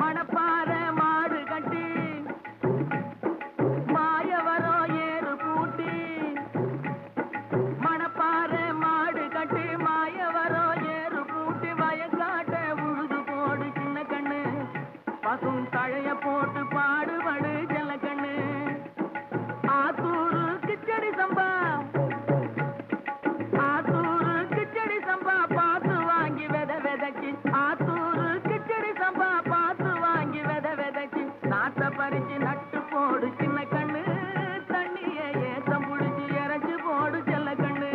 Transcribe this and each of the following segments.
மணப்பாற மாடு கட்டி மாயவரம் ஏறு பூட்டி மணப்பாற மாடு கட்டி மாயவரம் ஏறு பூட்டி வயக்காட்ட உழுது போடு சின்ன கண்ணு பசும் தழைய போட்டு பாடுபடு செல்ல கண்ணு ஆத்தூரு கிச்சடி சம்பா ஆத்தூரு கிச்சடி சம்பா பார்த்து வாங்கி விதைச்சு ஆத்தூரு கிச்சடி சம்பா பார்த்து வாங்கி விதைச்சு நாட்டை பறிச்சு நட்டு போடு சின்ன கண்ணு தண்ணிய ஏத்தம் புடிச்சு இறச்சி போடு செல்ல கண்ணு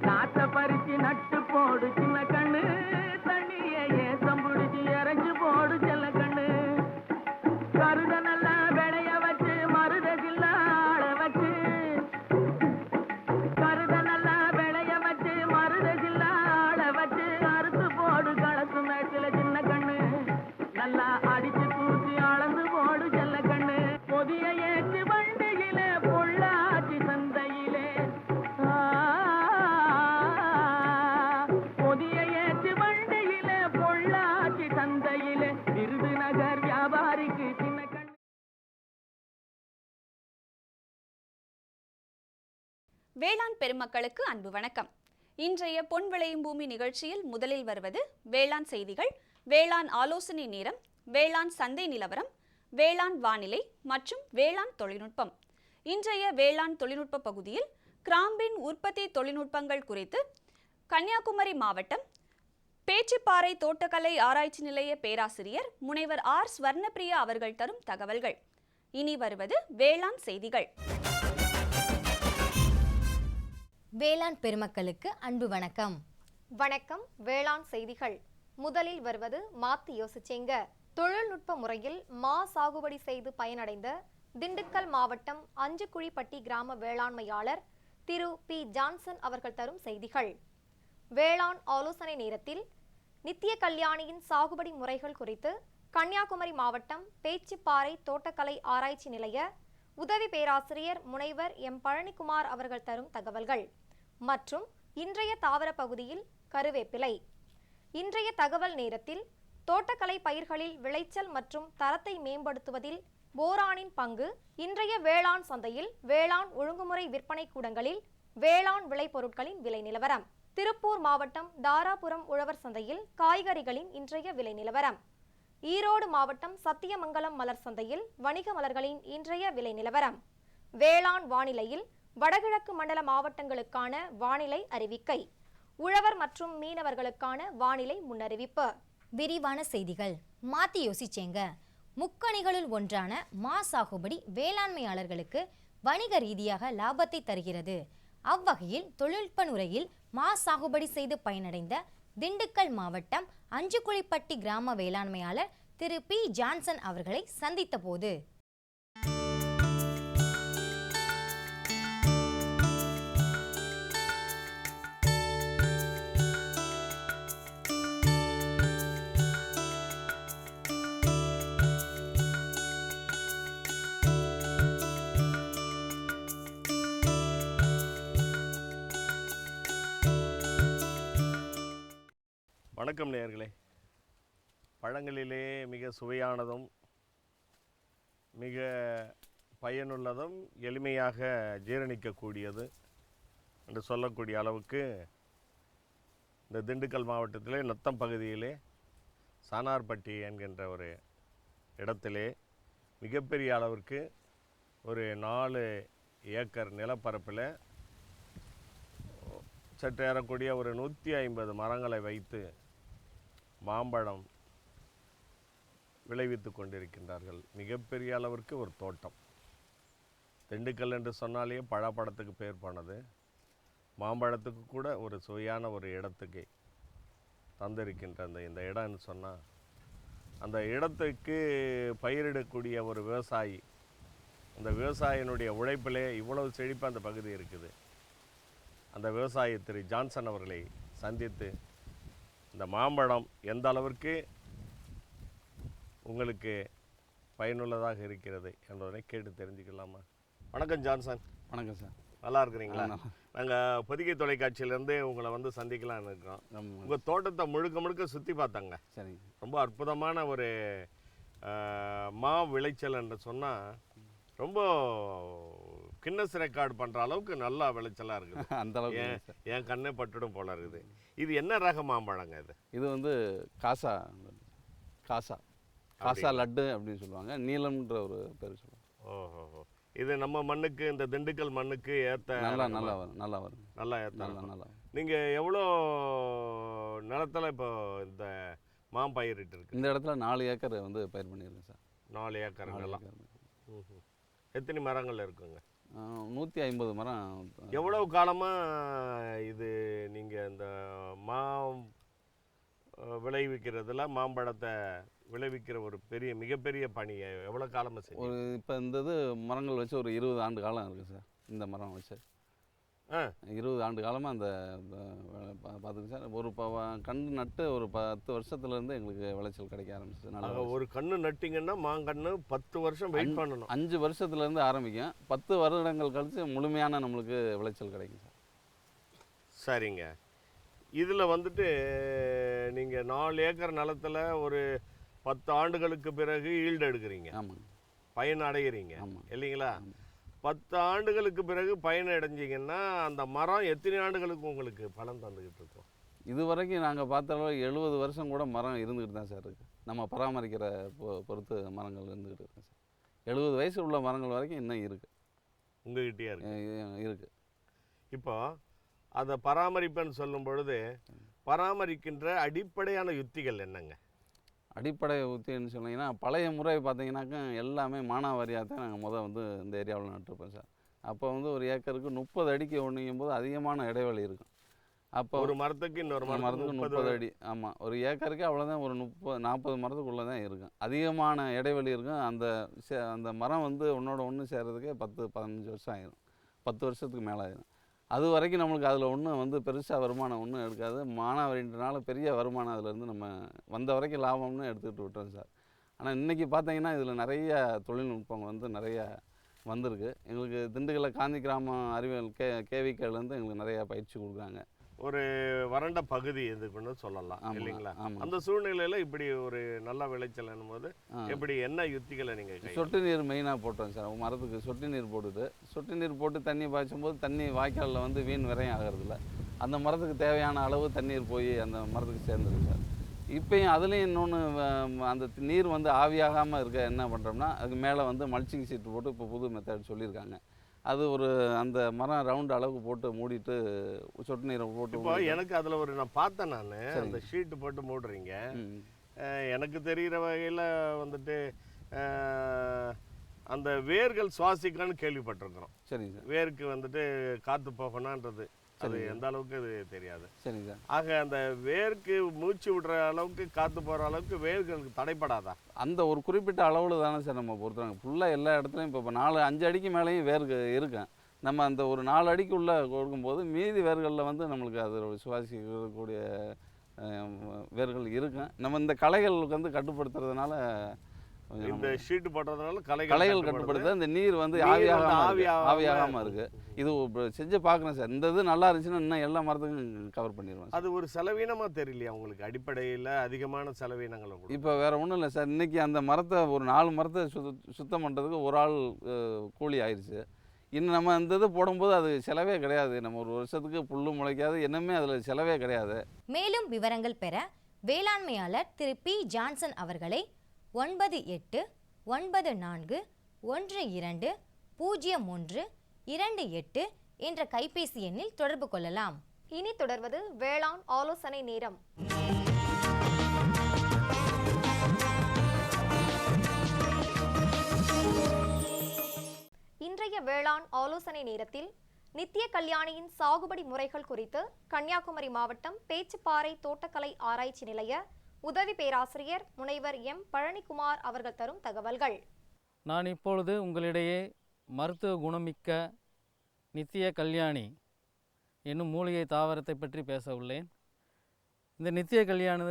நாட்டை பறிச்சு நட்டு போடு சின்ன கண்ணு தண்ணிய ஏத்தம் புடிச்சு இறச்சி போடு செல்ல கண்ணு கருத நல்லா விளைய வச்சு மருத ஜில்லாள வச்சு கருத நல்லா விளைய வச்சு மருத ஜில்லாள வச்சு அறுத்து போடு களத்து மேட்டில சின்ன கண்ணு நல்லா அடிச்சு தூசி அளந்து போடு செல்ல கண்ணு பொதிய ஏற்று வண்டியிலே பொள்ளாச்சி சந்தையிலே பொதிய ஏற்று வண்டியிலே பொள்ளாச்சி சந்தையிலே விருதுநகர் வியாபாரிக்கு சின்ன கண்ணு. வேளாண் பெருமக்களுக்கு அன்பு வணக்கம். இன்றைய பொன் விளையும் பூமி நிகழ்ச்சியில் முதலில் வருவது வேளாண் செய்திகள், வேளாண் ஆலோசனை நேரம், வேளாண் சந்தை நிலவரம், வேளாண் வானிலை மற்றும் வேளாண் தொழில்நுட்பம். இன்றைய வேளாண் தொழில்நுட்ப பகுதியில் கிராம்பின் உற்பத்தி தொழில்நுட்பங்கள் குறித்து கன்னியாகுமரி மாவட்டம் பேச்சிப்பாறை தோட்டக்கலை ஆராய்ச்சி நிலைய பேராசிரியர் முனைவர் ஆர் ஸ்வர்ணப்பிரியா அவர்கள் தரும் தகவல்கள். இனி வருவது வேளாண் செய்திகள். வேளாண் பெருமக்களுக்கு அன்பு வணக்கம். வணக்கம். வேளாண் செய்திகள். முதலில் வருவது மாத்தி யோசிச்சேங்க. தொழில்நுட்ப முறையில் மா சாகுபடி செய்து பயனடைந்த திண்டுக்கல் மாவட்டம் அஞ்சுக்குழிப்பட்டி கிராம வேளாண்மையாளர் திரு பி ஜான்சன் அவர்கள் தரும் செய்திகள். வேளாண் ஆலோசனை நேரத்தில் நித்திய கல்யாணியின் சாகுபடி முறைகள் குறித்து கன்னியாகுமரி மாவட்டம் பேச்சிப்பாறை தோட்டக்கலை ஆராய்ச்சி நிலைய உதவி பேராசிரியர் முனைவர் எம் பழனிக்குமார் அவர்கள் தரும் தகவல்கள் மற்றும் இன்றைய தாவர பகுதியில் கருவேப்பிலை. இன்றைய தகவல் நேரத்தில் தோட்டக்கலை பயிர்களில் விளைச்சல் மற்றும் தரத்தை மேம்படுத்துவதில் போரானின் பங்கு, இன்றைய வேளாண் சந்தையில் வேளாண் ஒழுங்குமுறை விற்பனை கூடங்களில் வேளாண் விளைபொருட்களின் விலை நிலவரம், திருப்பூர் மாவட்டம் தாராபுரம் உழவர் சந்தையில் காய்கறிகளின் இன்றைய விலை நிலவரம், ஈரோடு மாவட்டம் சத்தியமங்கலம் மலர் சந்தையில் வணிக மலர்களின் இன்றைய விலை நிலவரம், வேளாண் வானிலையில் வடகிழக்கு மண்டல மாவட்டங்களுக்கான வானிலை அறிவிக்கை, உழவர் மற்றும் மீனவர்களுக்கான வானிலை முன்னறிவிப்பு. விரிவான செய்திகள். மாத்தி யோசிச்சேங்க. முக்கணிகளுள் ஒன்றான மா சாகுபடி வேளாண்மையாளர்களுக்கு வணிக ரீதியாக லாபத்தை தருகிறது. அவ்வகையில் தொழில்நுட்ப முறையில் மா சாகுபடி செய்து பயனடைந்த திண்டுக்கல் மாவட்டம் அஞ்சுக்குழிப்பட்டி கிராம வேளாண்மையாளர் திரு பி ஜான்சன் அவர்களை சந்தித்த போது வணக்கம் நேயர்களே. பழங்களிலே மிக சுவையானதும் மிக பயனுள்ளதும் எளிமையாக ஜீரணிக்கக்கூடியது என்று சொல்லக்கூடிய அளவுக்கு இந்த திண்டுக்கல் மாவட்டத்திலே நத்தம் பகுதியிலே சானார்பட்டி என்கின்ற ஒரு இடத்திலே மிகப்பெரிய அளவிற்கு ஒரு 4 ஏக்கர் நிலப்பரப்பில் சற்று ஏறக்கூடிய ஒரு 150 மரங்களை வைத்து மாம்பழம் விளைவித்து கொண்டிருக்கின்றார்கள். மிகப்பெரிய அளவிற்கு ஒரு தோட்டம். திண்டுக்கல் என்று சொன்னாலே பழப்பழத்துக்கு பேர் போனது. மாம்பழத்துக்கு கூட ஒரு சுவையான ஒரு இடத்துக்கு தந்திருக்கின்ற இந்த இடம்னு சொன்னால், அந்த இடத்துக்கு பயிரிடக்கூடிய ஒரு விவசாயி, அந்த விவசாயினுடைய உழைப்பிலே இவ்வளவு செழிப்பாக அந்த பகுதி இருக்குது. அந்த விவசாயி திரு ஜான்சன் அவர்களை சந்தித்து இந்த மாம்பழம் எந்த அளவிற்கு உங்களுக்கு பயனுள்ளதாக இருக்கிறது என்பதனை கேட்டு தெரிஞ்சுக்கலாமா? வணக்கம் ஜான்சன். வணக்கம் சார். நல்லா இருக்கிறீங்களா? நாங்கள் பொதிகை தொலைக்காட்சியிலேருந்து உங்களை வந்து சந்திக்கலாம்னு இருக்கோம். உங்கள் தோட்டத்தை முழுக்க சுற்றி பார்த்தாங்க. சரி. ரொம்ப அற்புதமான ஒரு மா விளைச்சல் என்று சொன்னால் ரொம்ப கின்னஸ் ரெக்கார்டு பண்ணுற அளவுக்கு நல்லா விளைச்சலாக இருக்குது. அந்த அளவுக்கு என் கண்ணே பட்டுடும் போல இருக்குது. இது என்ன ரக மாம்பழங்க இது? இது வந்து காசா லட்டு அப்படின்னு சொல்லுவாங்க. நீலம்ன்ற ஒரு பேர் சொல்லுவாங்க. ஓஹோ. இது நம்ம மண்ணுக்கு, இந்த திண்டுக்கல் மண்ணுக்கு ஏற்ற நல்லா வரும். நல்லா ஏற்ற நல்லா. நீங்கள் எவ்வளோ நிலத்தில் இப்போ இந்த மாம்பயிரிட்டு இருக்கு? இந்த இடத்துல 4 ஏக்கர் வந்து பயிர் பண்ணியிருக்கேன் சார். 4 ஏக்கர் நிலம். எத்தனை மரங்கள் இருக்குங்க? 150 மரம். எவ்வளவு காலமாக இது நீங்கள் இந்த விளைவிக்கிறதுல மாம்பழத்தை விளைவிக்கிற ஒரு மிகப்பெரிய பணியை எவ்வளோ காலமாக செய்யும்? ஒரு இப்போ இந்த இது மரங்கள் வச்சு ஒரு 20 ஆண்டு காலம் இருக்குது சார். இந்த மரம் வச்சு 20 ஆண்டு காலமாக அந்த பார்த்துக்கு சார். ஒரு கன்று நட்டு ஒரு 10 வருஷத்துலேருந்து எங்களுக்கு விளைச்சல் கிடைக்க ஆரம்பிச்சிச்சு. ஒரு கன்று நட்டிங்கன்னா மாங்கன்று 10 வருஷம் வெயிட் பண்ணணும். 5 வருஷத்துலேருந்து ஆரம்பிக்கும். 10 வருடங்கள் கழித்து முழுமையான நம்மளுக்கு விளைச்சல் கிடைக்கும் சார். சரிங்க. இதில் வந்துட்டு நீங்கள் 4 ஏக்கர் நிலத்தில் ஒரு 10 ஆண்டுகளுக்கு பிறகு ஈல்டு எடுக்கிறீங்க. ஆமாங்க. பயன் அடைகிறீங்க இல்லைங்களா? 10 ஆண்டுகளுக்கு பிறகு பயன் அடைஞ்சிங்கன்னா அந்த மரம் எத்தனை ஆண்டுகளுக்கு உங்களுக்கு பலன் தந்துக்கிட்டு இருக்கும்? இது வரைக்கும் நாங்கள் பார்த்த அளவு 70 வருஷம் கூட மரம் இருந்துக்கிட்டு தான் சார் இருக்குது. நம்ம பராமரிக்கிற பொறுத்து மரங்கள் இருந்துக்கிட்டு இருக்கேன் சார். 70 வயசு உள்ள மரங்கள் வரைக்கும் இன்னும் இருக்குது. உங்கள்கிட்டயே இருக்குது. இப்போ அதை பராமரிப்புன்னு சொல்லும் பொழுது பராமரிக்கின்ற அடிப்படையான யுத்திகள் என்னங்க? அடிப்படை உத்தின்னு சொன்னீங்கன்னா பழைய முறை பார்த்தீங்கன்னாக்கா எல்லாமே மானாவாரியாக தான் நாங்கள் வந்து இந்த ஏரியாவில் நட்டுருப்போம் சார். அப்போ வந்து ஒரு ஏக்கருக்கு 30 அடிக்கு ஒன்றுங்கும் போது அதிகமான இடைவெளி இருக்கும். அப்போ ஒரு மரத்துக்கு இன்னொரு மரத்துக்கு 30 அடி. ஆமாம். ஒரு ஏக்கருக்கு அவ்வளோதான், ஒரு 30-40 மரத்துக்குள்ளே தான் இருக்கும். அதிகமான இடைவெளி இருக்கும். அந்த மரம் வந்து ஒன்று சேர்கிறதுக்கே 10-15 வருஷம் ஆயிடும். 10 வருஷத்துக்கு மேலே ஆயிடும். அது வரைக்கும் நம்மளுக்கு அதில் ஒன்றும் வந்து பெருசாக வருமானம் ஒன்றும் எடுக்காது. மானாவாரின்றனால பெரிய வருமானம் அதிலேருந்து நம்ம வந்த வரைக்கும் லாபம்னு எடுத்துக்கிட்டு விட்டோம் சார். ஆனால் இன்றைக்கி பார்த்தீங்கன்னா இதில் நிறைய தொழில்நுட்பங்கள் வந்து நிறைய வந்திருக்கு. எங்களுக்கு திண்டுக்கல்ல காந்தி கிராம அறிவியல் கேவிகேலேருந்து எங்களுக்கு நிறையா பயிற்சி கொடுக்குறாங்க. ஒரு வறண்ட பகுதி எதுக்குன்னு சொல்லலாம் இல்லைங்களா? அந்த சூழ்நிலையில் இப்படி ஒரு நல்ல விளைச்சல் என்னும்போது எப்படி என்ன யுத்திகளை நீங்கள்? சொட்டு நீர் மெயினாக போட்டோம் சார். மரத்துக்கு சொட்டு நீர் போட்டு தண்ணி பாய்ச்சும் போது தண்ணி வாய்க்காலில் வந்து வீண் விரையும் ஆகிறதில்ல. அந்த மரத்துக்கு தேவையான அளவு தண்ணீர் போய் அந்த மரத்துக்கு சேர்ந்துருக்கு சார். இப்போயும் அதுலேயும் இன்னொன்று, அந்த நீர் வந்து ஆவியாகாமல் இருக்க என்ன பண்ணுறோம்னா அதுக்கு மேலே வந்து மல்ச்சிங் சீட்டு போட்டு இப்போ புது மெத்தட் சொல்லியிருக்காங்க. அது ஒரு அந்த மரம் ரவுண்ட் அளவுக்கு போட்டு மூடிட்டு சொட்டு நீரை போட்டு. இப்போ எனக்கு அதில் நான் பார்த்தேன், நான் அந்த ஷீட்டு போட்டு மூடுறீங்க. எனக்கு தெரிகிற வகையில் வந்துட்டு அந்த வேர்கள் சுவாசிக்கணும்னு கேள்விப்பட்டிருக்கிறோம். சரிங்க சார். வேருக்கு வந்துட்டு காற்று போகணுன்றது அது எந்த அளவுக்கு அது தெரியாது. சரிங்க சார். ஆக அந்த வேருக்கு மூச்சு விடுற அளவுக்கு காற்று போகிற அளவுக்கு வேர்களுக்கு தடைப்படாதா? அந்த ஒரு குறிப்பிட்ட அளவில் தானே சார் நம்ம பொறுத்துறாங்க. ஃபுல்லாக எல்லா இடத்துலையும் இப்போ 4-5 அடிக்கு மேலேயும் வேருக்கு இருக்கும். நம்ம அந்த ஒரு 4 அடிக்கு உள்ளே கொடுக்கும்போது மீதி வேர்களில் வந்து நம்மளுக்கு அது சுவாசிக்கக்கூடிய வேர்கள் இருக்கும். நம்ம இந்த களைகளுக்கு வந்து கட்டுப்படுத்துறதுனால இந்த ஷீட்டு போடுறதுனால களைகள் கட்டுப்படுத்த இந்த நீர் வந்து ஆவியாகாமல் இருக்குது. இது செஞ்சு பார்க்குறேன் சார். இந்த இது நல்லா இருந்துச்சுன்னா இன்னும் எல்லா மரத்துக்கும் கவர் பண்ணிடுவேன். அது ஒரு செலவீனமாக தெரியலையா உங்களுக்கு? அடிப்படையில் அதிகமான செலவீனங்கள் இப்போ வேறு ஒன்றும் இல்லை சார். இன்றைக்கி அந்த மரத்தை ஒரு 4 மரத்தை சுத்தம் பண்ணுறதுக்கு ஒரு ஆள் கூலி ஆயிடுச்சு. இன்னும் நம்ம இந்த இது போடும்போது அது செலவே கிடையாது. நம்ம ஒரு வருஷத்துக்கு புல்லு முளைக்காது, என்னமே அதில் செலவே கிடையாது. மேலும் விவரங்கள் பெற வேளாண்மையாளர் திரு பி ஜான்சன் அவர்களை 9894120128 என்ற கைபேசி எண்ணில் தொடர்பு கொள்ளலாம். இனி தொடர்வது வேளாண் ஆலோசனை நேரம். இன்றைய வேளாண் ஆலோசனை நேரத்தில் நித்திய கல்யாணியின் சாகுபடி முறைகள் குறித்து கன்னியாகுமரி மாவட்டம் பேச்சுப்பாறை தோட்டக்கலை ஆராய்ச்சி நிலைய உதவி பேராசிரியர் முனைவர் எம் பழனிக்குமார் அவர்கள் தரும் தகவல்கள். நான் இப்பொழுது உங்களிடையே மருத்துவ குணமிக்க நித்திய கல்யாணி என்னும் மூலிகை தாவரத்தை பற்றி பேச உள்ளேன். இந்த நித்திய கல்யாணி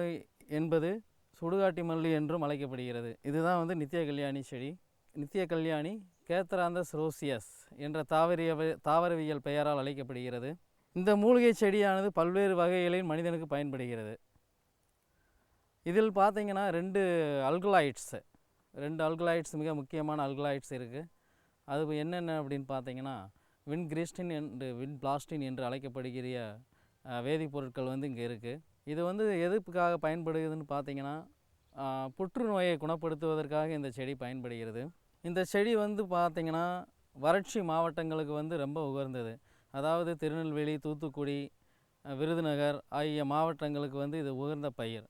என்பது சுடுகாட்டி மல்லி என்றும் அழைக்கப்படுகிறது. இதுதான் நித்திய கல்யாணி செடி. நித்திய கல்யாணி கேத்ராந்தஸ் ரோசியஸ் என்ற தாவரவியல் பெயரால் அழைக்கப்படுகிறது. இந்த மூலிகை செடியானது பல்வேறு வகைகளில் மனிதனுக்கு பயன்படுகிறது. இதில் பார்த்தீங்கன்னா ரெண்டு அல்கலாய்ட்ஸ் மிக முக்கியமான அல்கலாய்ட்ஸ் இருக்குது. அது என்னென்ன அப்படின்னு பார்த்தீங்கன்னா வின்கிரிஸ்டின் என்று வின்பிளாஸ்டின் என்று அழைக்கப்படுகிற வேதிப்பொருட்கள் வந்து இங்கே இருக்குது. இது வந்து எதுக்காக பயன்படுகிறதுன்னு பார்த்தீங்கன்னா புற்றுநோயை குணப்படுத்துவதற்காக இந்த செடி பயன்படுகிறது. இந்த செடி வந்து பார்த்திங்கன்னா வறட்சி மாவட்டங்களுக்கு வந்து ரொம்ப உகந்தது. அதாவது திருநெல்வேலி, தூத்துக்குடி, விருதுநகர் ஆகிய மாவட்டங்களுக்கு வந்து இது உகந்த பயிர்.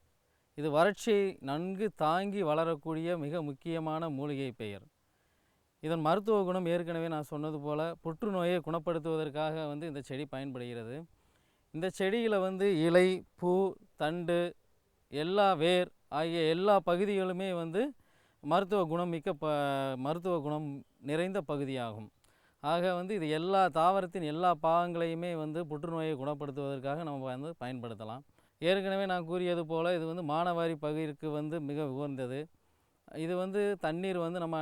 இது வறட்சியை நன்கு தாங்கி வளரக்கூடிய மிக முக்கியமான மூலிகை பயிர். இதன் மருத்துவ குணம் ஏற்கனவே நான் சொன்னது போல் புற்றுநோயை குணப்படுத்துவதற்காக வந்து இந்த செடி பயன்படுகிறது. இந்த செடியில் வந்து இலை, பூ, தண்டு, எல்லா வேர் ஆகிய எல்லா பகுதிகளுமே வந்து மருத்துவ குணம் நிறைந்த பகுதியாகும். ஆக வந்து இது எல்லா தாவரத்தின் எல்லா பாகங்களையுமே வந்து புற்றுநோயை குணப்படுத்துவதற்காக நம்ம வந்து பயன்படுத்தலாம். ஏற்கனவே நான் கூறியது போல் இது வந்து மானாவாரி பயிருக்கு வந்து மிக உகந்தது. இது வந்து தண்ணீர் வந்து நம்ம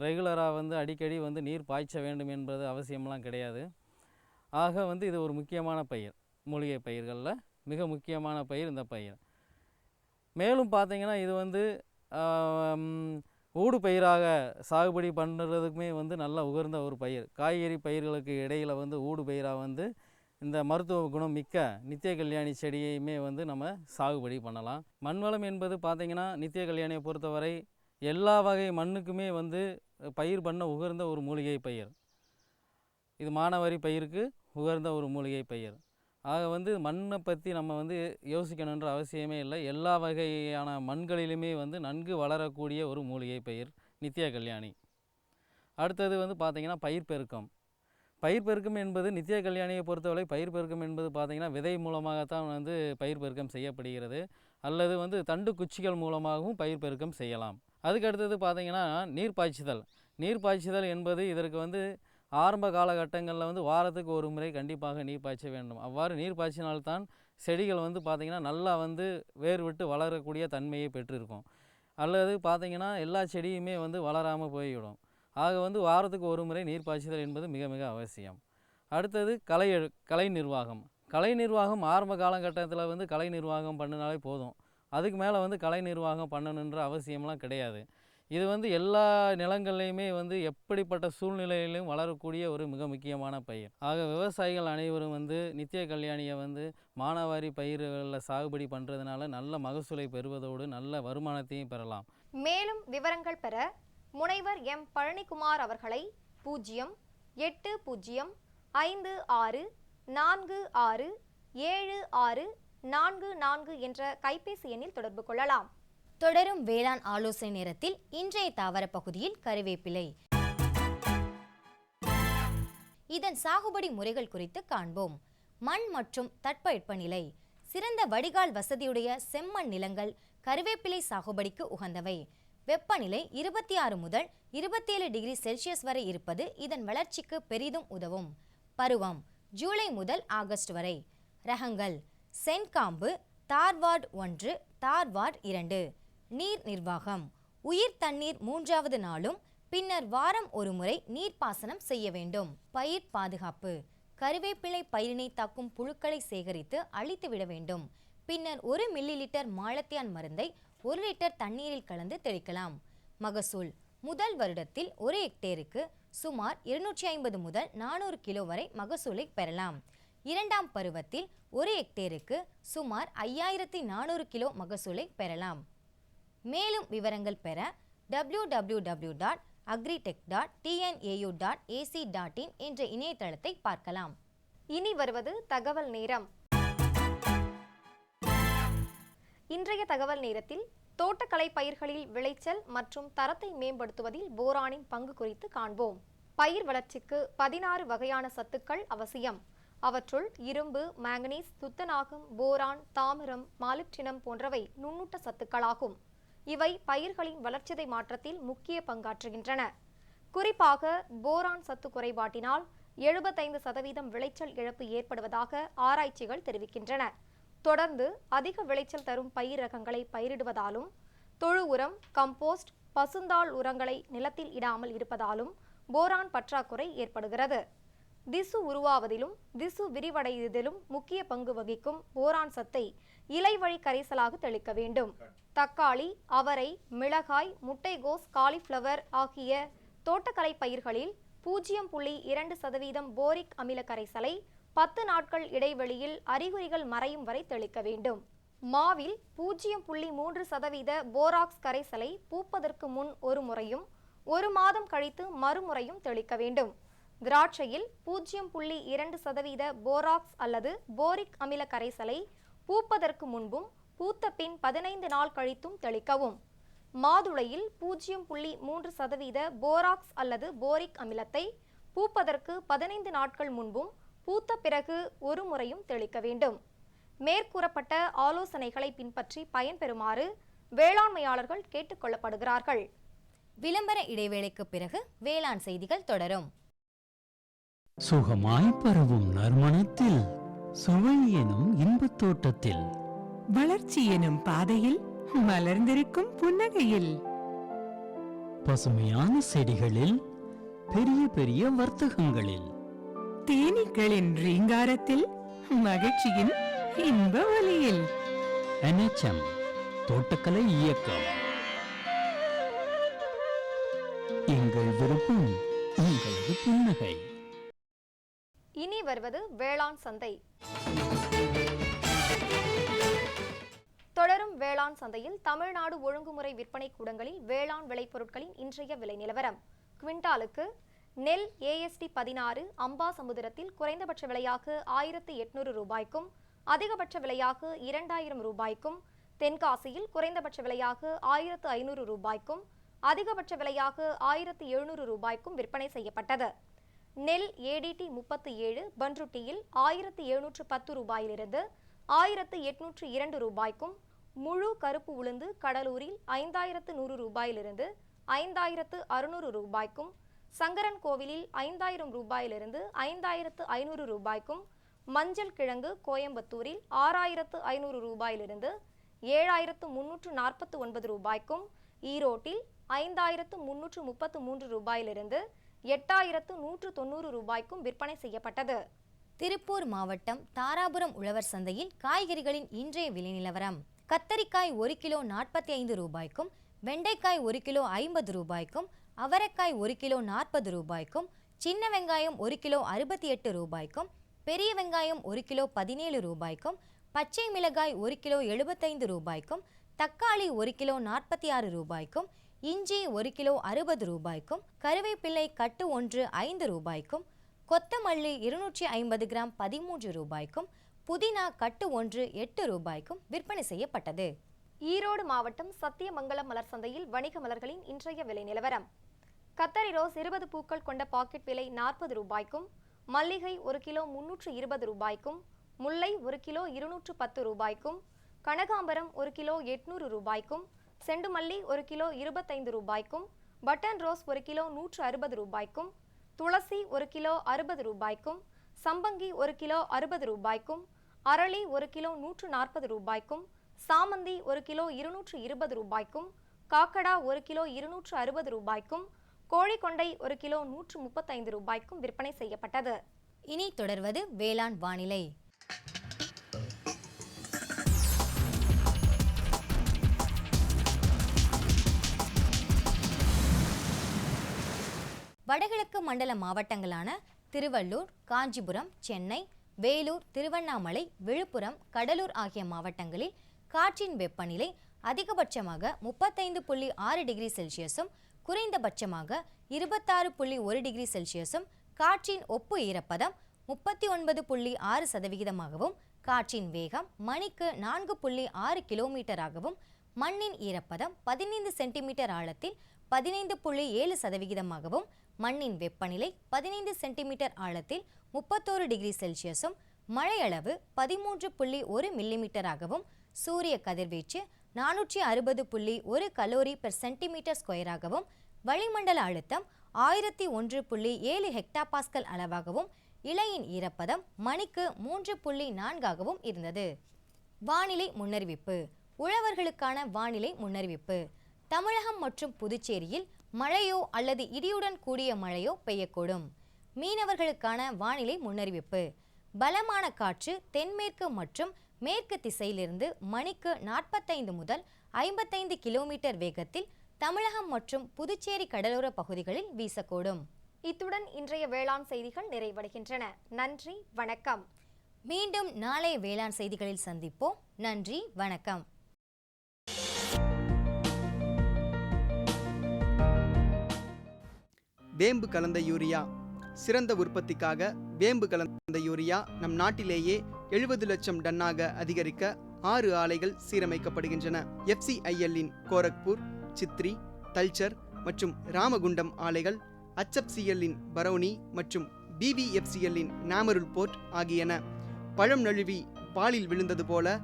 ரெகுலராக வந்து அடிக்கடி வந்து நீர் பாய்ச்ச வேண்டும் என்பது அவசியம்லாம் கிடையாது. ஆக வந்து இது ஒரு முக்கியமான பயிர், மூலிகை பயிர்களில் மிக முக்கியமான பயிர் இந்த பயிர். மேலும் பார்த்திங்கன்னா இது வந்து ஊடு பயிராக சாகுபடி பண்ணுறதுக்குமே வந்து நல்ல உகர்ந்த ஒரு பயிர். காய்கறி பயிர்களுக்கு இடையில் வந்து ஊடு பயிராக வந்து இந்த மருத்துவ குணம் மிக்க நித்திய கல்யாணி செடியையுமே வந்து நம்ம சாகுபடி பண்ணலாம். மண்வளம் என்பது பார்த்திங்கன்னா நித்திய கல்யாணியை பொறுத்தவரை எல்லா வகை மண்ணுக்குமே வந்து பயிர் பண்ண உகர்ந்த ஒரு மூலிகை பயிர். இது மானாவாரி பயிருக்கு உகர்ந்த ஒரு மூலிகை பயிர். ஆக வந்து மண்ணை பற்றி நம்ம வந்து யோசிக்கணுன்ற அவசியமே இல்லை. எல்லா வகையான மண்களிலுமே வந்து நன்கு வளரக்கூடிய ஒரு மூலிகை பயிர் நித்திய கல்யாணி. அடுத்தது வந்து பார்த்திங்கன்னா பயிர் பெருக்கம். பயிர் பெருக்கம் என்பது நித்திய கல்யாணியை பொறுத்தவரை பயிர் பெருக்கம் என்பது பார்த்திங்கன்னா விதை மூலமாகத்தான் வந்து பயிர் பெருக்கம் செய்யப்படுகிறது. அல்லது வந்து தண்டு குச்சிகள் மூலமாகவும் பயிர் பெருக்கம் செய்யலாம். அதுக்கு அடுத்தது பார்த்திங்கன்னா நீர் பாய்ச்சுதல் என்பது இதற்கு வந்து ஆரம்ப காலகட்டங்களில் வந்து வாரத்துக்கு ஒரு முறை கண்டிப்பாக நீர் பாய்ச்ச வேண்டும். அவ்வாறு நீர் பாய்ச்சினால்தான் செடிகள் வந்து பார்த்திங்கன்னா நல்லா வந்து வேர் விட்டு வளரக்கூடிய தன்மையை பெற்றிருக்கும். அல்லது பார்த்திங்கன்னா எல்லா செடியுமே வந்து வளராமல் போய்விடும். ஆக வந்து வாரத்துக்கு ஒரு முறை நீர் பாய்ச்சுதல் என்பது மிக மிக அவசியம். அடுத்தது கலை நிர்வாகம் ஆரம்ப காலகட்டத்தில் வந்து கலை நிர்வாகம் பண்ணினாலே போதும். அதுக்கு மேலே வந்து கலை நிர்வாகம் பண்ணணுன்ற அவசியம்லாம் கிடையாது. இது வந்து எல்லா நிலங்கள்லையுமே வந்து எப்படிப்பட்ட சூழ்நிலையிலும் வளரக்கூடிய ஒரு மிக முக்கியமான பயிர். ஆக விவசாயிகள் அனைவரும் வந்து நித்திய கல்யாணியை வந்து மானாவாரி பயிர்களில் சாகுபடி பண்ணுறதுனால நல்ல மகசூலை பெறுவதோடு நல்ல வருமானத்தையும் பெறலாம். மேலும் விவரங்கள் பெற முனைவர் எம் பழனிக்குமார் அவர்களை 08056467644 என்ற கைபேசி எண்ணில் தொடர்பு கொள்ளலாம். தொடரும் வேளாண் ஆலோசனை நேரத்தில் இன்றைய தாவர பகுதியில் கறிவேப்பிலை. இதன் சாகுபடி முறைகள் குறித்து காண்போம். மண் மற்றும் தட்பவெப்பநிலை. சிறந்த வடிகால் வசதியுடைய செம்மண் நிலங்கள் கறிவேப்பிலை சாகுபடிக்கு உகந்தவை. வெப்பநிலை 26 முதல் 27 டிகிரி செல்சியஸ் வரை இருப்பது இதன் வளர்ச்சிக்கு பெரிதும் உதவும். பருவம் ஜூலை முதல் ஆகஸ்ட் வரை. ரகங்கள் சென்காம்பு, தார்வார்டு 1, தார்வார்டு 2. நீர் நிர்வாகம். உயிர் தண்ணீர் 3வது நாளும் பின்னர் வாரம் ஒரு முறை நீர்ப்பாசனம் செய்ய வேண்டும். பயிர் பாதுகாப்பு. கறிவேப்பிலை பயிரினை தாக்கும் புழுக்களை சேகரித்து அழித்துவிட வேண்டும். பின்னர் 1 மில்லி லிட்டர் மாலத்தியான் மருந்தை 1 லிட்டர் தண்ணீரில் கலந்து தெளிக்கலாம். மகசூல். முதல் வருடத்தில் 1 ஹெக்டேருக்கு சுமார் 250 முதல் 400 கிலோ வரை மகசூலை பெறலாம். இரண்டாம் பருவத்தில் 1 ஹெக்டேருக்கு சுமார் 5400 கிலோ மகசூலை பெறலாம். மேலும் விவரங்கள் பெற www.agritech.tnau.ac.in என்ற இணையதளத்தை பார்க்கலாம். இனி வருவது தகவல் நேரம். இன்றைய தகவல் நேரத்தில் தோட்டக்கலை பயிர்களில் விளைச்சல் மற்றும் தரத்தை மேம்படுத்துவதில் போரானின் பங்கு குறித்து காண்போம். பயிர் வளர்ச்சிக்கு 16 வகையான சத்துக்கள் அவசியம். அவற்றுள் இரும்பு, மாங்கனீஸ், துத்தநாகம், போரான், தாமிரம், மாலிப்டினம் போன்றவை நுண்ணூட்ட சத்துக்களாகும். இவை பயிர்களின் வளர்ச்சிதை மாற்றத்தில் முக்கிய பங்காற்றுகின்றன. குறிப்பாக போரான் சத்து குறைபாட்டினால் 75% விளைச்சல் இழப்பு ஏற்படுவதாக ஆராய்ச்சிகள் தெரிவிக்கின்றன. தொடர்ந்து அதிக விளைச்சல் தரும் பயிர் ரகங்களை பயிரிடுவதாலும், தொழு உரம், கம்போஸ்ட், பசுந்தாள் உரங்களை நிலத்தில் இடாமல் இருப்பதாலும் போரான் பற்றாக்குறை ஏற்படுகிறது. திசு உருவாவதிலும் திசு விரிவடைவதிலும் முக்கிய பங்கு வகிக்கும் போரான் சத்தை இலை வழி கரைசலாக தெளிக்க வேண்டும். தக்காளி, அவரை, மிளகாய், முட்டைகோஸ், காலிஃப்ளவர் ஆகிய தோட்டக்கலை பயிர்களில் 0.2% போரிக் அமில கரைசலை 10 நாட்கள் இடைவெளியில் அறிகுறிகள் மறையும் வரை தெளிக்க வேண்டும். மாவில் 0.3% போராக்ஸ் கரைசலை பூப்பதற்கு முன் ஒரு முறையும் 1 மாதம் கழித்து மறுமுறையும் தெளிக்க வேண்டும். திராட்சையில் 0.2% போராக்ஸ் அல்லது போரிக் அமில கரைசலை பூப்பதற்கு முன்பும் பூத்த பின் 15 நாள் கழித்தும் தெளிக்கவும். மாதுளையில் 0.3% போராக்ஸ் அல்லது போரிக் அமிலத்தை பூப்பதற்கு 15 நாட்கள் முன்பும் பூத்த பிறகு ஒரு முறையும் தெளிக்க வேண்டும். மேற்கூறப்பட்ட ஆலோசனைகளை பின்பற்றி பயன்பெறுமாறு வேளாண்மையாளர்கள் கேட்டுக்கொள்ளப்படுகிறார்கள். விளம்பர இடைவேளைக்கு பிறகு வேளாண் செய்திகள் தொடரும். சுகமாய் பரவும் நறுமணத்தில், சுவை எனும் இன்பத் தோட்டத்தில், வளர்ச்சி எனும் பாதையில், மலர்ந்திருக்கும் புன்னகையில், பசுமையான செடிகளில், பெரிய பெரிய வர்த்தகங்களில், தேனீக்களின் ரீங்காரத்தில், மகிழ்ச்சியின் இன்ப ஒலியில். NHM தோட்டக்கலை இயக்கம். எங்கள் விருப்பம் உங்களது புன்னகை. இனி வருவது வேளாண் சந்தை. தொடரும் வேளாண் சந்தையில் தமிழ்நாடு ஒழுங்குமுறை விற்பனை கூடங்களில் வேளாண் விளைபொருட்களின் இன்றைய விலை நிலவரம். குவிண்டாலுக்கு நெல் AST 16 அம்பாசமுத்திரத்தில் குறைந்தபட்ச விலையாக 1800 ரூபாய்க்கும் அதிகபட்ச விலையாக 2000 ரூபாய்க்கும், தென்காசியில் குறைந்தபட்ச விலையாக 1500 ரூபாய்க்கும் அதிகபட்ச விலையாக 1700 ரூபாய்க்கும் விற்பனை செய்யப்பட்டது. நெல் ADT 37 பன்ருட்டியில் 1710 ரூபாயிலிருந்து 1802 ரூபாய்க்கும், முழு கருப்பு உளுந்து கடலூரில் 5100 ரூபாயிலிருந்து 5600 ரூபாய்க்கும், சங்கரன் கோவிலில் 5000 ரூபாயிலிருந்து 5500 ரூபாய்க்கும், மஞ்சள் கிழங்கு கோயம்புத்தூரில் 6500 ரூபாயிலிருந்து 7349 ரூபாய்க்கும், ஈரோட்டில் 5333 ரூபாயிலிருந்து 8190 ரூபாய்க்கும் விற்பனை செய்யப்பட்டது. திருப்பூர் மாவட்டம் தாராபுரம் உழவர் சந்தையில் காய்கறிகளின் இன்றைய விலை நிலவரம். கத்தரிக்காய் 1 கிலோ 45 ரூபாய்க்கும், வெண்டைக்காய் 1 கிலோ 50 ரூபாய்க்கும், அவரைக்காய் 1 கிலோ 40 ரூபாய்க்கும், சின்ன வெங்காயம் 1 கிலோ 68 ரூபாய்க்கும், பெரிய வெங்காயம் 1 கிலோ 17 ரூபாய்க்கும், பச்சை மிளகாய் 1 கிலோ 75 ரூபாய்க்கும், தக்காளி 1 கிலோ 46 ரூபாய்க்கும், இஞ்சி 1 கிலோ 60 ரூபாய்க்கும், கருவேப்பிள்ளை கட்டு 1 5 ரூபாய்க்கும், கொத்தமல்லி 250 கிராம் 13 ரூபாய்க்கும், புதினா கட்டு 1 8 ரூபாய்க்கும் விற்பனை செய்யப்பட்டது. ஈரோடு மாவட்டம் சத்தியமங்கலம் மலர் சந்தையில் வணிக மலர்களின் இன்றைய விலை நிலவரம். கத்தரி ரோஸ் 20 பூக்கள் கொண்ட பாக்கெட் விலை 40 ரூபாய்க்கும், மல்லிகை 1 கிலோ 320 ரூபாய்க்கும், முல்லை 1 கிலோ 210 ரூபாய்க்கும், கனகாம்பரம் 1 கிலோ 800 ரூபாய்க்கும், செண்டுமல்லி 1 கிலோ 25 ரூபாய்க்கும், பட்டன் ரோஸ் 1 கிலோ 160 ரூபாய்க்கும், துளசி 1 கிலோ 60 ரூபாய்க்கும், சம்பங்கி 1 கிலோ 60 ரூபாய்க்கும், அரளி 1 கிலோ 140 ரூபாய்க்கும், சாமந்தி 1 கிலோ 220 ரூபாய்க்கும், காக்கடா 1 கிலோ 260 ரூபாய்க்கும், கோழிக்கொண்டை 1 கிலோ 135 ரூபாய்க்கும் விற்பனை செய்யப்பட்டது. இனி தொடர்வது வேளாண் வானிலை. வடகிழக்கு மண்டல மாவட்டங்களான திருவள்ளூர், காஞ்சிபுரம், சென்னை, வேலூர், திருவண்ணாமலை, விழுப்புரம், கடலூர் ஆகிய மாவட்டங்களில் காற்றின் வெப்பநிலை அதிகபட்சமாக 35.6 டிகிரி செல்சியஸும் குறைந்தபட்சமாக 26.1 டிகிரி செல்சியஸும், காற்றின் ஒப்பு ஈரப்பதம் 39.6%, காற்றின் வேகம் மணிக்கு 4.6 கிலோமீட்டராகவும், மண்ணின் ஈரப்பதம் 15 சென்டிமீட்டர் ஆழத்தில் 15.7%, மண்ணின் வெப்பநிலை 15 சென்டிமீட்டர் ஆழத்தில் 31 டிகிரி செல்சியஸும், மழையளவு 13.1 மில்லிமீட்டராகவும், சூரிய கதிர்வீச்சு 460.1 கலோரி பெர் சென்டிமீட்டர் ஸ்கொயராகவும், வளிமண்டல அழுத்தம் 1001.7 ஹெக்டாபாஸ்கல் அளவாகவும், இலையின் ஈரப்பதம் மணிக்கு 3.4 இருந்தது. வானிலை முன்னறிவிப்பு. உழவர்களுக்கான வானிலை முன்னறிவிப்பு. தமிழகம் மற்றும் புதுச்சேரியில் மழையோ அல்லது இடியுடன் கூடிய மழையோ பெய்யக்கூடும். மீனவர்களுக்கான வானிலை முன்னறிவிப்பு. பலமான காற்று தென்மேற்கு மற்றும் மேற்கு திசையிலிருந்து மணிக்கு 45 முதல் 55 கிலோமீட்டர் வேகத்தில் தமிழகம் மற்றும் புதுச்சேரி கடலோர பகுதிகளில் வீசக்கூடும். இத்துடன் இன்றைய வேளாண் செய்திகள் நிறைவடைகின்றன. நன்றி, வணக்கம். மீண்டும் நாளைய வேளாண் செய்திகளில் சந்திப்போம். நன்றி, வணக்கம். வேம்பு கலந்த யூரியா. சிறந்த உற்பத்திக்காக வேம்பு கலந்த யூரியா நம் நாட்டிலேயே 70 லட்சம் டன்னாக அதிகரிக்க 6 ஆலைகள் சீரமைக்கப்படுகின்றன. FCIL-இன் கோரக்பூர், சித்ரி, தல்ச்சர் மற்றும் ராமகுண்டம் ஆலைகள், HFCL-இன் பரௌனி மற்றும் BVFCL-இன் நாமருல் போர்ட் ஆகியன. பழம் நழுவி பாலில் விழுந்தது போல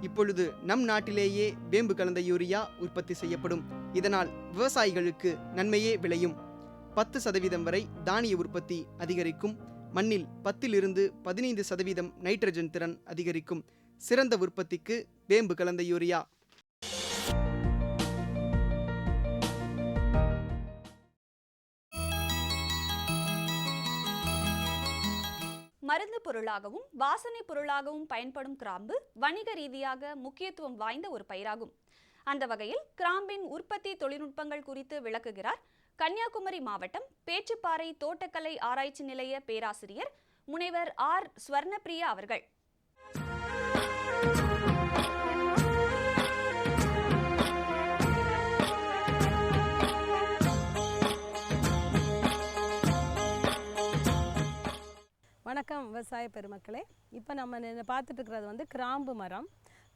இப்பொழுது நம் நாட்டிலேயே வேம்பு கலந்த யூரியா உற்பத்தி செய்யப்படும். இதனால் விவசாயிகளுக்கு நன்மையே விளையும். 10% வரை தானிய உற்பத்தி அதிகரிக்கும். மண்ணில் 10 to 15% நைட்ரஜன் திறன் அதிகரிக்கும். சிறந்த உற்பத்திக்கு வேம்பு கலந்த யூரியா. மருந்து பொருளாகவும் வாசனை பொருளாகவும் பயன்படும் கிராம்பு வணிக ரீதியாக முக்கியத்துவம் வாய்ந்த ஒரு பயிராகும். அந்த வகையில் கிராம்பின் உற்பத்தி தொழில்நுட்பங்கள் குறித்து விளக்குகிறார் கன்னியாகுமரி மாவட்டம் பேச்சுப்பாறை தோட்டக்கலை ஆராய்ச்சி நிலைய பேராசிரியர் முனைவர் R. ஸ்வர்ணப்பிரியா அவர்கள். வணக்கம் விவசாய பெருமக்களே. இப்போ நம்ம பார்த்துட்டு இருக்கிறது கிராம்பு மரம்.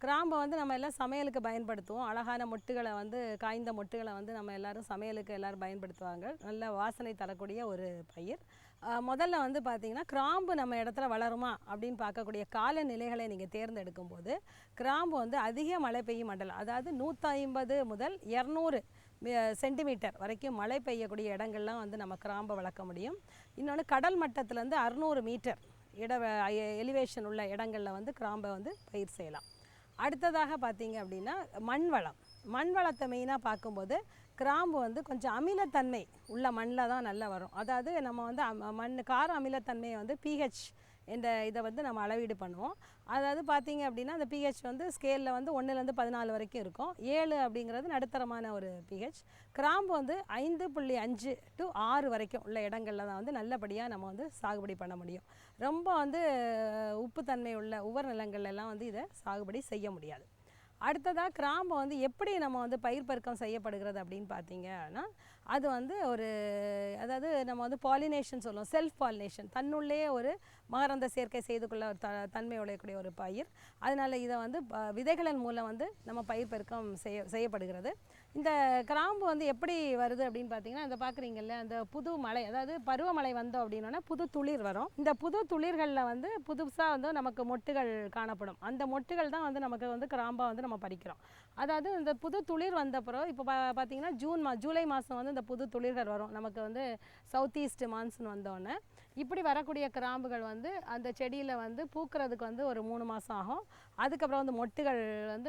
கிராம்பை நம்ம எல்லாம் சமையலுக்கு பயன்படுத்துவோம். அழகான மொட்டுகளை காய்ந்த மொட்டுகளை நம்ம எல்லாரும் சமையலுக்கு எல்லாரும் பயன்படுத்துவாங்க. நல்ல வாசனை தரக்கூடிய ஒரு பயிர். முதல்ல பார்த்திங்கன்னா கிராம்பு நம்ம இடத்துல வளருமா அப்படின்னு பார்க்கக்கூடிய காலநிலைகளை நீங்கள் தேர்ந்தெடுக்கும் போது கிராம்பு அதிக மழை பெய்யும் மண்டலம், அதாவது 150 முதல் 200 சென்டிமீட்டர் வரைக்கும் மழை பெய்யக்கூடிய இடங்கள்லாம் நம்ம கிராம்பை வளர்க்க முடியும். இன்னொன்று கடல் மட்டத்திலேருந்து 600 மீட்டர் எலிவேஷன் உள்ள இடங்களில் கிராம்பை பயிர் செய்யலாம். அடுத்ததாக பார்த்தீங்க அப்படின்னா மண் வளத்தை மெயினாக பார்க்கும்போது கிராம்பு கொஞ்சம் அமிலத்தன்மை உள்ள மண்ணில் தான் நல்லா வரும். அதாவது நம்ம மண் கார அமிலத்தன்மையை pH என்ற இதை நம்ம அளவீடு பண்ணுவோம். அதாவது பார்த்தீங்க அப்படின்னா அந்த pH ஸ்கேலில் 1லேருந்து 14 வரைக்கும் இருக்கும். 7 அப்படிங்கிறது நடுத்தரமான ஒரு pH. கிராம்பு 5.5 to 6 வரைக்கும் உள்ள இடங்களில் தான் நல்லபடியாக நம்ம சாகுபடி பண்ண முடியும். ரொம்ப உப்புத்தன்மை உள்ள உவர் நிலங்கள்லாம் இதை சாகுபடி செய்ய முடியாது. அடுத்ததாக கிராம்பு எப்படி நம்ம பயிர் பெருக்கம் செய்யப்படுகிறது அப்படின்னு பார்த்தீங்கன்னா அது ஒரு அதாவது நம்ம பாலினேஷன் சொல்லுவோம். செல்ஃப் பாலினேஷன், தன்னுள்ளே ஒரு மகரந்த சேர்க்கை செய்து கொள்ள ஒரு தன்மை உடையக்கூடிய ஒரு பயிர். அதனால் இதை விதைகளின் மூலம் நம்ம பயிர் பெருக்கம் செய்யப்படுகிறது. இந்த கிராம்பு எப்படி வருது அப்படின்னு பார்த்தீங்கன்னா இந்த பார்க்குறீங்கல்ல, அந்த புது மழை, அதாவது பருவமழை வந்தோம் அப்படின்னா புது துளிர் வரும். இந்த புது துளிர்களில் புதுசாக நமக்கு மொட்டுகள் காணப்படும். அந்த மொட்டுகள் தான் நமக்கு கிராம்பாக நம்ம பறிக்கிறோம். அதாவது இந்த புது துளிர் வந்தப்பறம் இப்போ பார்த்தீங்கன்னா ஜூலை மாதம் இந்த புது துளிர்கள் வரும். நமக்கு சவுத் ஈஸ்ட் மான்சூன் வந்தோடனே இப்படி வரக்கூடிய கிராம்புகள் அந்த செடியில் பூக்கிறதுக்கு ஒரு 3 மாதம் ஆகும். அதுக்கப்புறம் மொட்டுகள்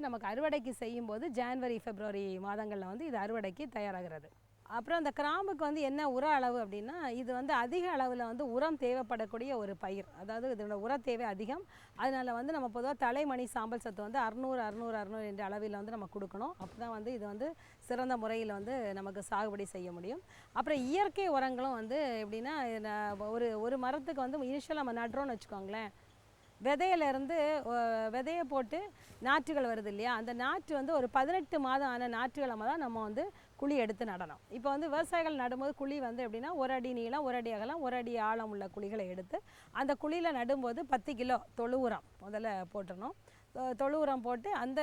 நமக்கு அறுவடைக்கு செய்யும்போது ஜான்வரி பிப்ரவரி மாதங்களில் இது அறுவடைக்கு தயாராகிறது. அப்புறம் அந்த கிராம்புக்கு என்ன உர அளவு அப்படின்னா இது அதிக அளவில் உரம் தேவைப்படக்கூடிய ஒரு பயிர். அதாவது இதோட உர தேவை அதிகம். அதனால் நம்ம பொதுவாக தலைமணி சாம்பல் சத்து 600 என்ற அளவில் நம்ம கொடுக்கணும். அப்போ தான் இது சிறந்த முறையில் நமக்கு சாகுபடி செய்ய முடியும். அப்புறம் இயற்கை உரங்களும் எப்படின்னா ஒரு மரத்துக்கு இனிஷியல் நம்ம நடுறோன்னு வச்சுக்கோங்களேன், விதையிலேருந்து விதையை போட்டு நாற்றுகள் வருது இல்லையா, அந்த நாற்று ஒரு 18 மாதம் ஆன நாற்றுகளை தான் நம்ம குழி எடுத்து நடணும். இப்போ விவசாயிகள் நடும்போது குழி எப்படின்னா 1 அடி நீளம், 1 அடி அகலம், 1 அடி ஆழம் உள்ள குழிகளை எடுத்து அந்த குழியில் நடும்போது 10 கிலோ தொழு உரம் முதல்ல போட்டுடணும். தொழு உரம் போட்டு அந்த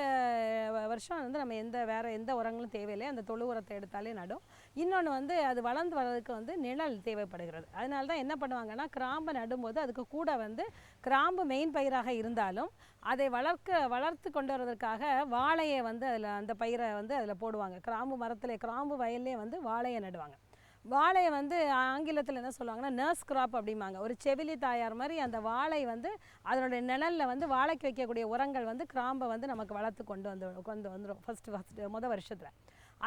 வருஷம் நம்ம வேறு எந்த உரங்களும் தேவையில்லை, அந்த தொழு உரத்தை எடுத்தாலே நடும். இன்னொன்று அது வளர்ந்து வர்றதுக்கு நிழல் தேவைப்படுகிறது. அதனால தான் என்ன பண்ணுவாங்கன்னா கிராம்பை நடும்போது அதுக்கு கூட கிராம்பு மெயின் பயிராக இருந்தாலும் அதை வளர்த்து கொண்டு வருவதற்காக வாழையை அதில் அந்த பயிரை அதில் போடுவாங்க. கிராம்பு மரத்தில் கிராம்பு வயல்லே வாழையை நடுவாங்க. வாழையை ஆங்கிலத்தில் என்ன சொல்லுவாங்கன்னா நர்ஸ் கிராப் அப்படிம்பாங்க. ஒரு செவிலி தாயார் மாதிரி அந்த வாழை அதனுடைய நிழலில் வாழைக்கு வைக்கக்கூடிய உரங்கள் கிராம்பை நமக்கு வளர்த்து கொண்டு வந்துடும் ஃபஸ்ட்டு வருஷத்தில்.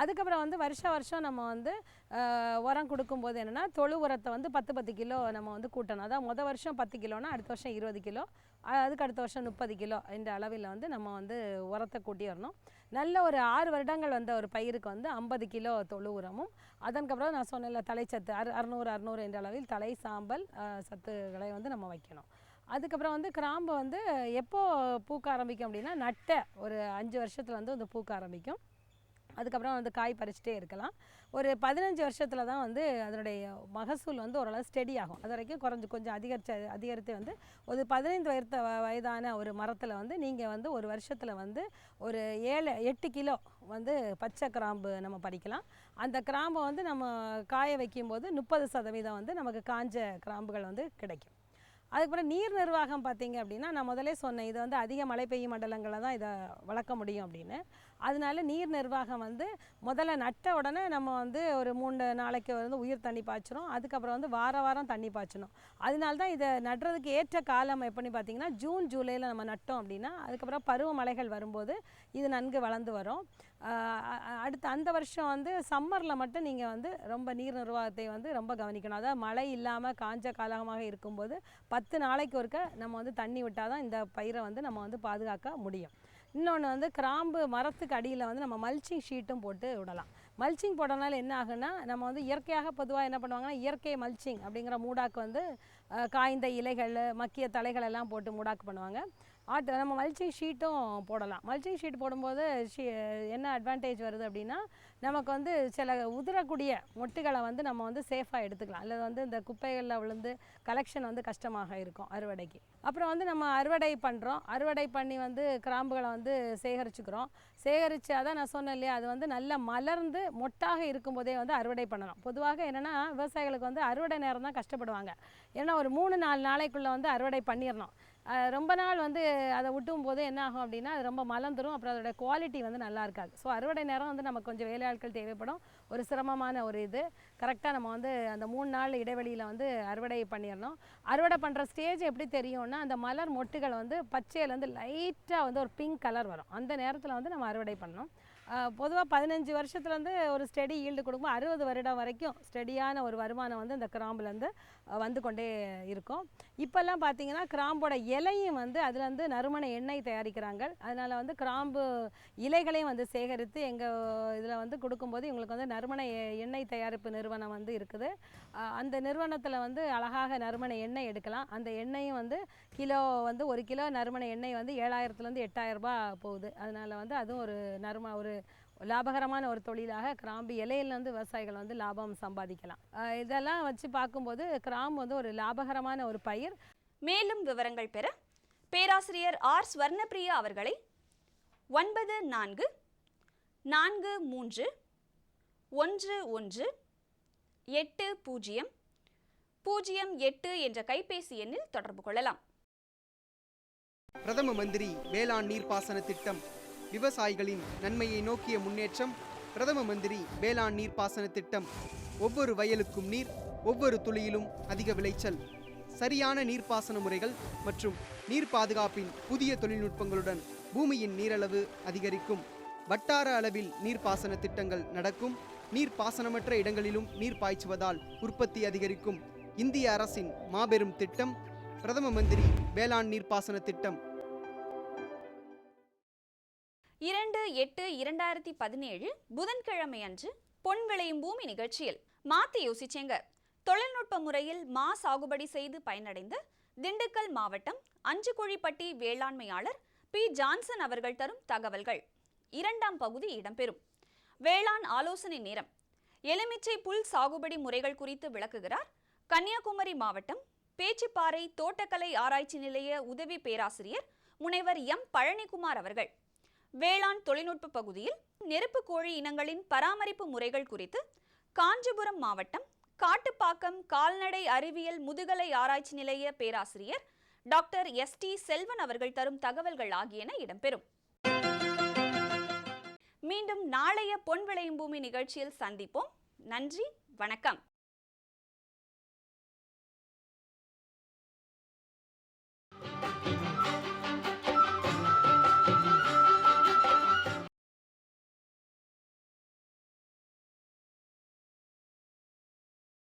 அதுக்கப்புறம் வந்து வருஷம் நம்ம வந்து உரம் கொடுக்கும்போது என்னென்னா தொழு உரத்தை வந்து 10 கிலோ நம்ம வந்து கூட்டணும். அதான் மொதல் வருஷம் 10 கிலோனா அடுத்த வருஷம் 20 கிலோ, அதுக்கு அடுத்த வருஷம் 30 கிலோ என்ற அளவில் வந்து நம்ம வந்து உரத்தை கூட்டி வரணும். நல்ல ஒரு 6 வருடங்கள் வந்த ஒரு பயிருக்கு வந்து 50 கிலோ தொழு உரமும், அதற்கப்புறம் நான் சொன்னல தலைச்சத்து 600 என்ற அளவில் தலை சாம்பல் சத்துக்களை வந்து நம்ம வைக்கணும். அதுக்கப்புறம் வந்து கிராம்பு வந்து எப்போ பூக்க ஆரம்பிக்கும் அப்படின்னா நட்ட ஒரு 5 வருஷத்தில் வந்து வந்து பூக்க ஆரம்பிக்கும். அதுக்கப்புறம் வந்து காய் பறிச்சுட்டே இருக்கலாம். ஒரு 15 வருஷத்தில் தான் வந்து அதனுடைய மகசூல் வந்து ஓரளவு ஸ்டெடி ஆகும். அது வரைக்கும் கொஞ்சம் அதிகரித்து வந்து ஒரு 15 வயதான ஒரு மரத்தில் வந்து நீங்கள் வந்து ஒரு வருஷத்தில் வந்து ஒரு 7-8 கிலோ வந்து பச்சை கிராம்பு நம்ம பறிக்கலாம். அந்த கிராம்பை வந்து நம்ம காய வைக்கும்போது 30% வந்து நமக்கு காஞ்ச கிராம்புகள் வந்து கிடைக்கும். அதுக்கப்புறம் நீர் நிர்வாகம் பார்த்தீங்க அப்படின்னா, நான் முதலே சொன்னேன் இது வந்து அதிக மழை பெய்யும் மண்டலங்களில் தான் இதை வளர்க்க முடியும் அப்படின்னு. அதனால நீர் நிர்வாகம் வந்து முதல்ல நட்ட உடனே நம்ம வந்து ஒரு 3 நாளைக்கு வந்து உயிர் தண்ணி பாய்ச்சிரும். அதுக்கப்புறம் வந்து வாரம் தண்ணி பாய்ச்சணும். அதனால தான் இதை நடுறதுக்கு ஏற்ற காலம் எப்படின்னு பார்த்தீங்கன்னா ஜூன் ஜூலையில் நம்ம நட்டோம் அப்படின்னா அதுக்கப்புறம் பருவமழைகள் வரும்போது இது நன்கு வளர்ந்து வரும். அடுத்து அந்த வருஷம் வந்து சம்மரில் மட்டும் நீங்கள் வந்து ரொம்ப நீர் நிர்வாகத்தை வந்து ரொம்ப கவனிக்கணும். அதாவது மழை இல்லாமல் காஞ்ச காலமாக இருக்கும்போது 10 நாளைக்கு ஒருக்க நம்ம வந்து தண்ணி விட்டால் தான் இந்த பயிரை வந்து நம்ம வந்து பாதுகாக்க முடியும். இன்னொன்று வந்து கிராம்பு மரத்துக்கு அடியில் வந்து நம்ம மல்ச்சிங் ஷீட்டும் போட்டு விடலாம். மல்ச்சிங் போடுறதுனால என்ன ஆகுன்னா நம்ம வந்து இயற்கையாக பொதுவாக என்ன பண்ணுவாங்கன்னா இயற்கை மல்ச்சிங் அப்படிங்கிற மூடாக்கு வந்து காய்ந்த இலைகள் மக்கிய தலைகள் எல்லாம் போட்டு மூடாக்கு பண்ணுவாங்க. நம்ம மல்ச்சிங் ஷீட்டும் போடலாம். மல்ச்சிங் ஷீட் போடும்போது என்ன அட்வான்டேஜ் வருது அப்படின்னா நமக்கு வந்து சில உதிரக்கூடிய மொட்டுகளை வந்து நம்ம வந்து சேஃபாக எடுத்துக்கலாம். அல்லது வந்து இந்த குப்பைகளில் விழுந்து கலெக்ஷன் வந்து கஷ்டமாக இருக்கும் அறுவடைக்கு. அப்புறம் வந்து நம்ம அறுவடை பண்ணுறோம். அறுவடை பண்ணி வந்து கிராம்புகளை வந்து சேகரிச்சுக்கிறோம். சேகரித்து அதான் நான் சொன்னேன் இல்லையா, அது வந்து நல்லா மலர்ந்து மொட்டாக இருக்கும்போதே வந்து அறுவடை பண்ணணும். பொதுவாக என்னென்னா விவசாயிகளுக்கு வந்து அறுவடை நேரம் தான் கஷ்டப்படுவாங்க. ஏன்னா ஒரு 3-4 நாளைக்குள்ளே வந்து அறுவடை பண்ணிடணும். ரொம்ப நாள் வந்து அதை விட்டும் போது என்ன ஆகும் அப்படின்னா அது ரொம்ப மலர்ந்துடும். அப்புறம் அதோட குவாலிட்டி வந்து நல்லா இருக்காது. ஸோ அறுவடை நேரம் வந்து நமக்கு கொஞ்சம் வேலையாட்கள் தேவைப்படும். ஒரு சிரமமான ஒரு இது கரெக்டாக நம்ம வந்து அந்த 3 நாள் இடைவெளியில் வந்து அறுவடை பண்ணிடணும். அறுவடை பண்ணுற ஸ்டேஜ் எப்படி தெரியும்னா அந்த மலர் மொட்டுகள் வந்து பச்சையிலேருந்து லைட்டாக வந்து ஒரு பிங்க் கலர் வரும். அந்த நேரத்தில் வந்து நம்ம அறுவடை பண்ணணும். பொதுவாக 15 வருஷத்துலேருந்து ஒரு ஸ்டெடி ஈல்டு கொடுக்கும்போது 60 வருடம் வரைக்கும் ஸ்டெடியான ஒரு வருமானம் வந்து இந்த கிராம்புலேருந்து வந்து கொண்டே இருக்கும். இப்போல்லாம் பார்த்தீங்கன்னா கிராம்போட இலையும் வந்து அதுலேருந்து நறுமண எண்ணெய் தயாரிக்கிறாங்க. அதனால் வந்து கிராம்பு இலைகளையும் வந்து சேகரித்து எங்கள் இதில் வந்து கொடுக்கும்போது இவங்களுக்கு வந்து நறுமண எண்ணெய் தயாரிப்பு நிறுவனம் வந்து இருக்குது. அந்த நிறுவனத்தில் வந்து அழகாக நறுமண எண்ணெய் எடுக்கலாம். அந்த எண்ணெயும் வந்து கிலோ வந்து 1 கிலோ நறுமண எண்ணெய் வந்து 7000-8,000 ரூபாய் போகுது. அதனால் வந்து அதுவும் ஒரு லாபகரமான ஒரு தொழிலாக கிராம்பு இலையிலேருந்து விவசாயிகள் வந்து லாபம் சம்பாதிக்கலாம். இதெல்லாம் வச்சு பார்க்கும்போது கிராம்பு வந்து ஒரு லாபகரமான ஒரு பயிர். மேலும் விவரங்கள் பெற பேராசிரியர் ஆர் ஸ்வர்ணப்பிரியா அவர்களை 9443118008 என்ற கைபேசி எண்ணில் தொடர்பு கொள்ளலாம். பிரதம மந்திரி வேளாண் நீர்ப்பாசன திட்டம் விவசாயிகளின் நன்மையை நோக்கிய முன்னேற்றம். பிரதம மந்திரி வேளாண் நீர்ப்பாசன திட்டம் ஒவ்வொரு வயலுக்கும் நீர், ஒவ்வொரு துளியிலும் அதிக விளைச்சல். சரியான நீர்ப்பாசன முறைகள் மற்றும் நீர் பாதுகாப்பின் புதிய தொழில்நுட்பங்களுடன் பூமியின் நீரளவு அதிகரிக்கும். வட்டார அளவில் நீர்ப்பாசன திட்டங்கள் நடக்கும். நீர்ப்பாசனமற்ற இடங்களிலும் நீர் பாய்ச்சுவதால் உற்பத்தி அதிகரிக்கும். இந்திய அரசின் மாபெரும் திட்டம் பிரதம மந்திரி வேளாண் நீர்ப்பாசன திட்டம். 2/8/2017 புதன்கிழமை அன்று பொன் விளையும் பூமி நிகழ்ச்சியில் மாத்தி யோசிச்சேங்க. தொழில்நுட்ப முறையில் மா சாகுபடி செய்து பயனடைந்த திண்டுக்கல் மாவட்டம் அஞ்சுக்குழிப்பட்டி வேளாண்மையாளர் பி. ஜான்சன் அவர்கள் தரும் தகவல்கள் 2ஆம் பகுதி இடம்பெறும். வேளாண் ஆலோசனை நேரம். எலுமிச்சை புல் சாகுபடி முறைகள் குறித்து விளக்குகிறார் கன்னியாகுமரி மாவட்டம் பேச்சிப்பாறை தோட்டக்கலை ஆராய்ச்சி நிலைய உதவி பேராசிரியர் முனைவர் எம். பழனிக்குமார் அவர்கள். வேளாண் தொழில்நுட்ப பகுதியில் நெருப்பு கோழி இனங்களின் பராமரிப்பு முறைகள் குறித்து காஞ்சிபுரம் மாவட்டம் காட்டுப்பாக்கம் கால்நடை அறிவியல் முதுகலை ஆராய்ச்சி நிலைய பேராசிரியர் டாக்டர் எஸ்.டி. செல்வன் அவர்கள் தரும் தகவல்கள் ஆகியன இடம்பெறும். மீண்டும் நாளைய பொன் விளையும் பூமி நிகழ்ச்சியில் சந்திப்போம். நன்றி, வணக்கம்.